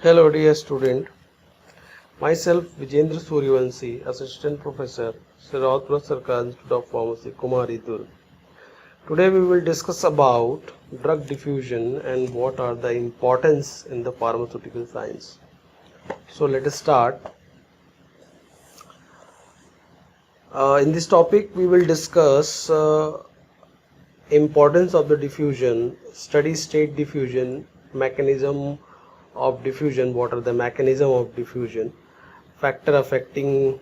Hello dear student, myself Vijendra Suryavanshi, Assistant Professor, Siratpura Sarkar Institute of Pharmacy, Kumari Durg. Today we will discuss about drug diffusion and what are the importance in the pharmaceutical science. So let us start. In this topic we will discuss importance of the diffusion, steady state diffusion, mechanism of diffusion, what are the mechanism of diffusion, factor affecting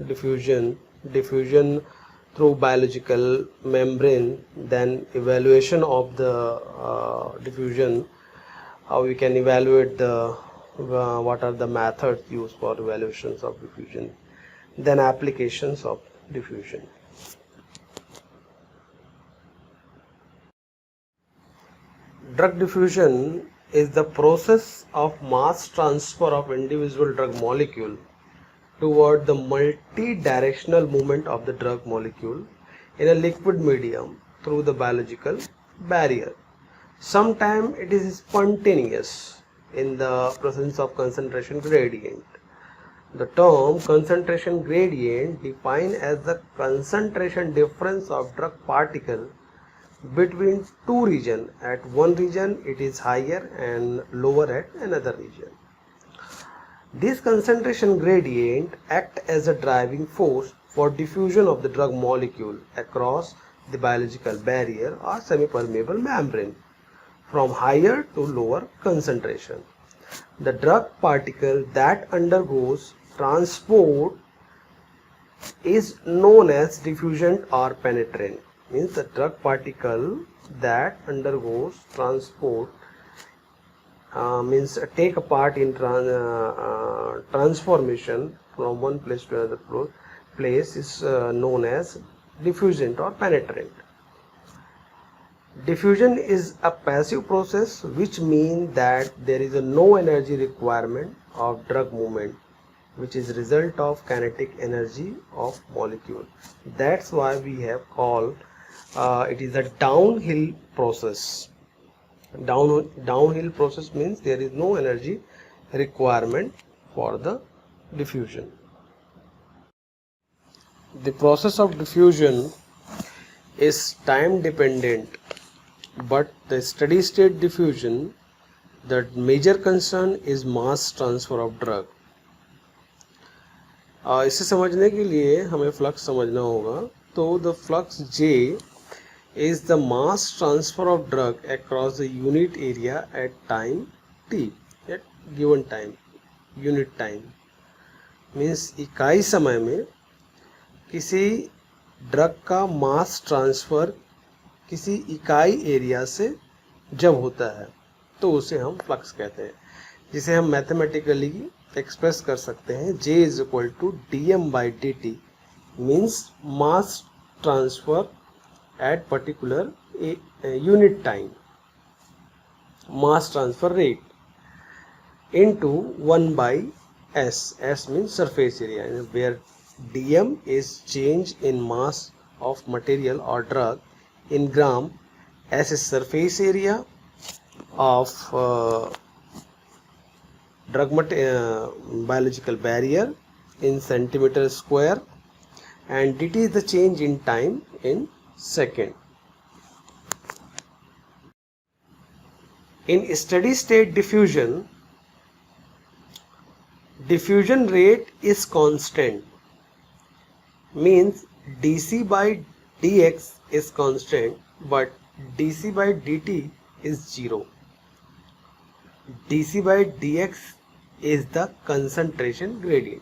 diffusion, diffusion through biological membrane, then evaluation of the diffusion, how we can evaluate the what are the methods used for evaluations of diffusion, then applications of diffusion. Drug diffusion is the process of mass transfer of individual drug molecule toward the multi-directional movement of the drug molecule in a liquid medium through the biological barrier. Sometimes it is spontaneous in the presence of concentration gradient. The term concentration gradient defined as the concentration difference of drug particle between two regions. At one region it is higher and lower at another region. This concentration gradient acts as a driving force for diffusion of the drug molecule across the biological barrier or semi-permeable membrane from higher to lower concentration. The drug particle that undergoes transport is known as diffusion or penetrant. Means the drug particle that undergoes transport means take a part in transformation from one place to another place is known as diffusion or penetrant. Diffusion is a passive process, which means that there is no energy requirement of drug movement, which is result of kinetic energy of molecule. That's why we have called it is a downhill process. Downhill process means there is no energy requirement for the diffusion. The process of diffusion is time dependent, but the steady state diffusion, the major concern is mass transfer of drug. इसे समझने के लिए हमें flux समझना होगा. तो the flux J is the mass transfer of drug across the unit area at time t, at given time, unit time means इकाई समय में किसी ड्रग का मास ट्रांसफर किसी इकाई एरिया से जब होता है तो उसे हम फ्लक्स कहते हैं, जिसे हम मैथमेटिकली एक्सप्रेस कर सकते हैं. J is equal to dm by dt means mass transfer at particular unit time, mass transfer rate, into 1 by S. S means surface area, where dm is change in mass of material or drug in gram, S is surface area of biological barrier in centimeter square, and dt is the change in time in second. In steady state diffusion, diffusion rate is constant, means dc by dx is constant, but dc by dt is 0. dc by dx is the concentration gradient.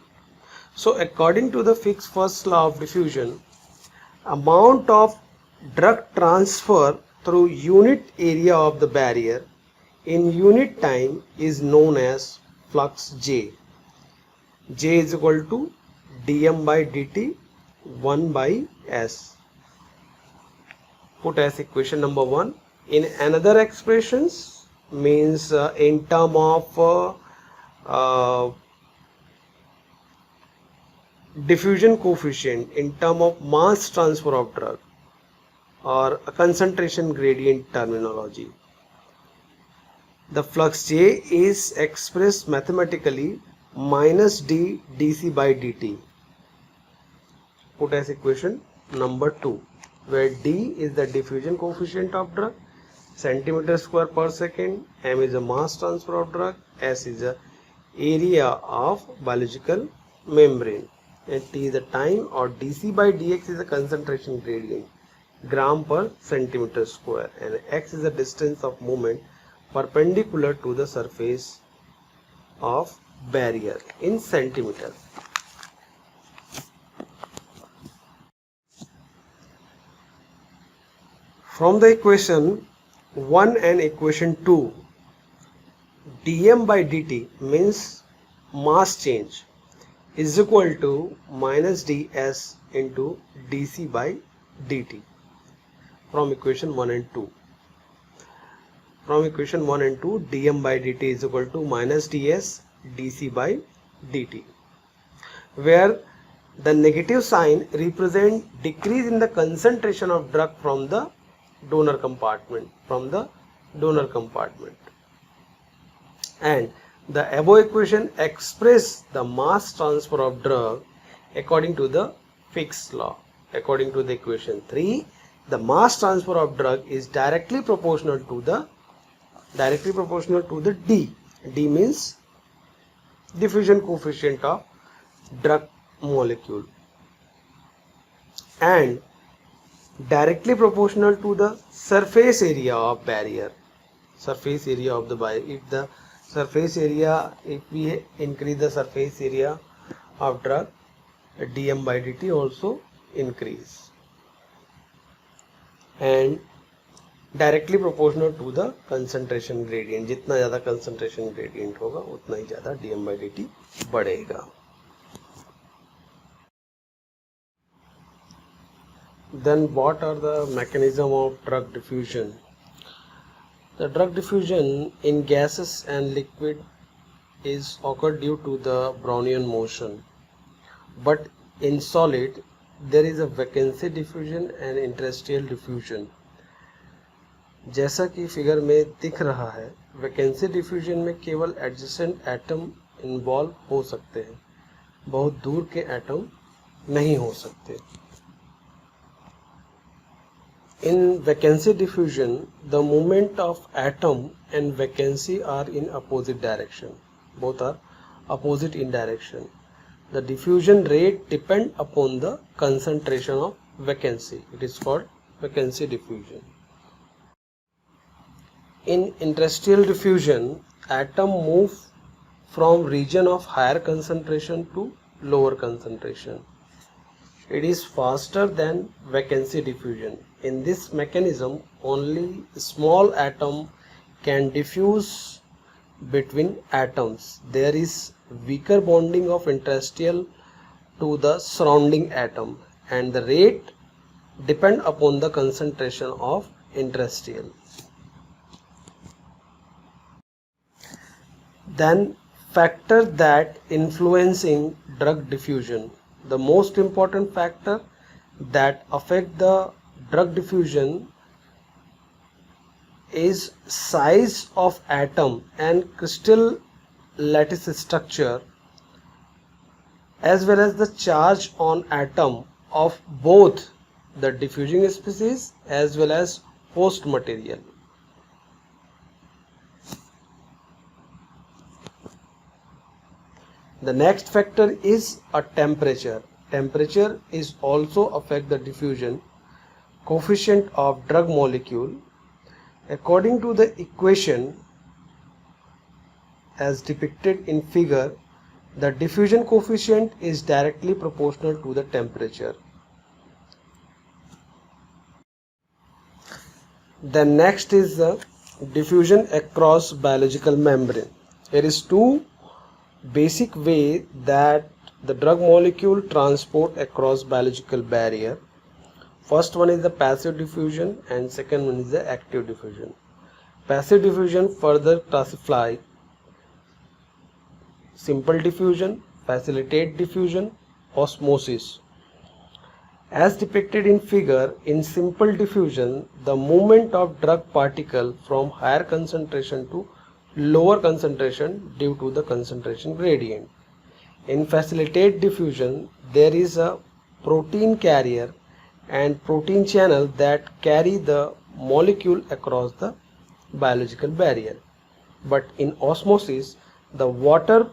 So according to the Fick's first law of diffusion, amount of drug transfer through unit area of the barrier in unit time is known as flux J. J is equal to dm by dt 1 by S. Put as equation number 1. In another expressions means in term of diffusion coefficient, in term of mass transfer of drug, or a concentration gradient terminology. The flux J is expressed mathematically minus d dc by dt. Put as equation number 2, where d is the diffusion coefficient of drug, centimeter square per second, m is the mass transfer of drug, s is the area of biological membrane, and t is the time, or dc by dx is the concentration gradient, gram per centimeter square, and x is the distance of movement perpendicular to the surface of barrier in centimeter. From the equation 1 and equation 2, dm by dt means mass change is equal to minus ds into dc by dt from equation 1 and 2. From equation 1 and 2, dm by dt is equal to minus ds dc by dt, where the negative sign represents decrease in the concentration of drug from the donor compartment, and the above equation express the mass transfer of drug according to the Fick's law. According to the equation 3, the mass transfer of drug is directly proportional to the d. D means diffusion coefficient of drug molecule, and directly proportional to the surface area of barrier, surface area of the barrier. If we increase the surface area of drug, dm by dt also increase, and directly proportional to the concentration gradient. जितना ज़्यादा concentration gradient होगा उतना ही ज़्यादा dm by dt बढ़ेगा. Then what are the mechanism of drug diffusion? The drug diffusion in gases and liquid is occurred due to the Brownian motion, but in solid there is a vacancy diffusion and interstitial diffusion. जैसा कि figure में दिख रहा है, vacancy diffusion में केवल adjacent atom involve हो सकते हैं, बहुत दूर के एटम नहीं हो सकते. In vacancy diffusion, the movement of atom and vacancy are in opposite direction. Both are opposite in direction. The diffusion rate depends upon the concentration of vacancy. It is called vacancy diffusion. In interstitial diffusion, atom move from region of higher concentration to lower concentration. It is faster than vacancy diffusion. In this mechanism, only small atom can diffuse between atoms. There is weaker bonding of interstitial to the surrounding atom, and the rate depend upon the concentration of interstitial. Then factor that influencing drug diffusion. The most important factor that affect the drug diffusion is size of atom and crystal lattice structure, as well as the charge on atom of both the diffusing species as well as host material. The next factor is a temperature. Temperature is also affect the diffusion coefficient of drug molecule. According to the equation as depicted in figure, the diffusion coefficient is directly proportional to the temperature. Then next is the diffusion across biological membrane. There is two basic way that the drug molecule transport across biological barrier. First one is the passive diffusion and second one is the active diffusion. Passive diffusion further classify simple diffusion, facilitate diffusion, osmosis. As depicted in figure, in simple diffusion, the movement of drug particle from higher concentration to lower concentration due to the concentration gradient. In facilitate diffusion, there is a protein carrier and protein channel that carry the molecule across the biological barrier. But in osmosis, the water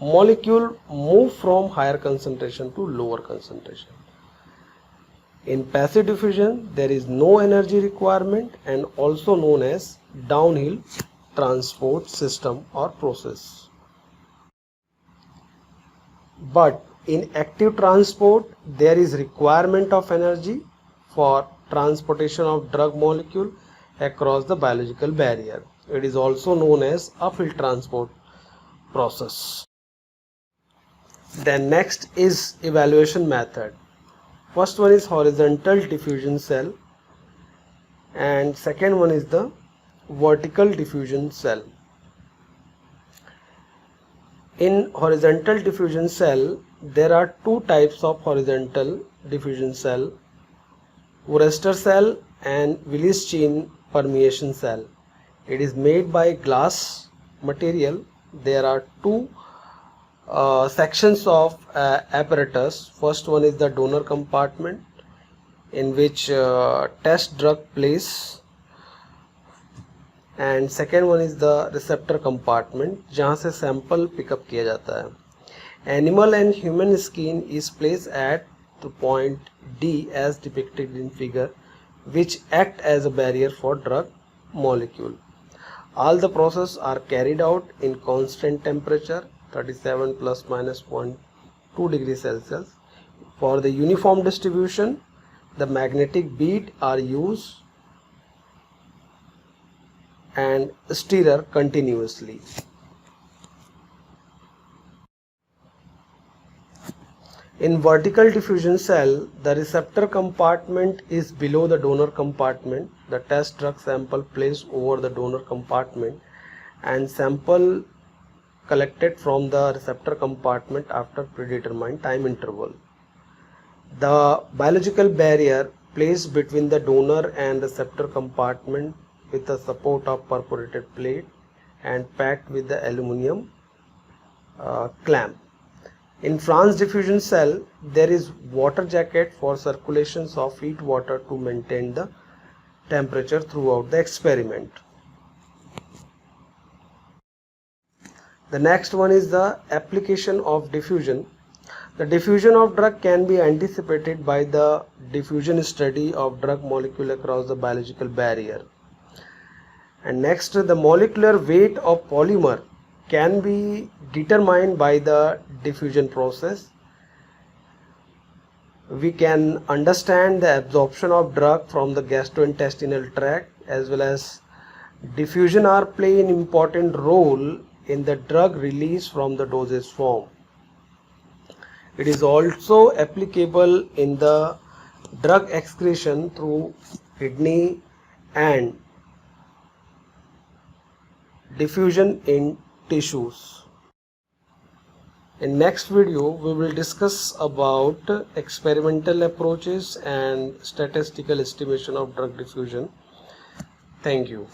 molecule move from higher concentration to lower concentration. In passive diffusion, there is no energy requirement and also known as downhill transport system or process. But in active transport, there is requirement of energy for transportation of drug molecule across the biological barrier. It is also known as uphill transport process. Then next is evaluation method. First one is horizontal diffusion cell and second one is the vertical diffusion cell. In horizontal diffusion cell, there are two types of horizontal diffusion cell, Wurster cell and Willis-Chain permeation cell. It is made by glass material. There are two sections of apparatus. First one is the donor compartment in which test drug place, and second one is the receptor compartment जहाँ से sample pickup किया जाता है. Animal and human skin is placed at the point D as depicted in figure, which act as a barrier for drug molecule. All the processes are carried out in constant temperature 37 plus minus 0.2 degrees Celsius. For the uniform distribution, the magnetic bead are used and stirrer continuously. In vertical diffusion cell, the receptor compartment is below the donor compartment. The test drug sample placed over the donor compartment and sample collected from the receptor compartment after predetermined time interval. The biological barrier placed between the donor and receptor compartment with the support of perforated plate and packed with the aluminum clamp. In France diffusion cell, there is water jacket for circulations of heat water to maintain the temperature throughout the experiment. The next one is the application of diffusion. The diffusion of drug can be anticipated by the diffusion study of drug molecule across the biological barrier. And next, the molecular weight of polymer can be determined by the diffusion process. We can understand the absorption of drug from the gastrointestinal tract as well as diffusion are play an important role in the drug release from the dosage form. It is also applicable in the drug excretion through kidney and diffusion in tissues. In next video, we will discuss about experimental approaches and statistical estimation of drug diffusion. Thank you.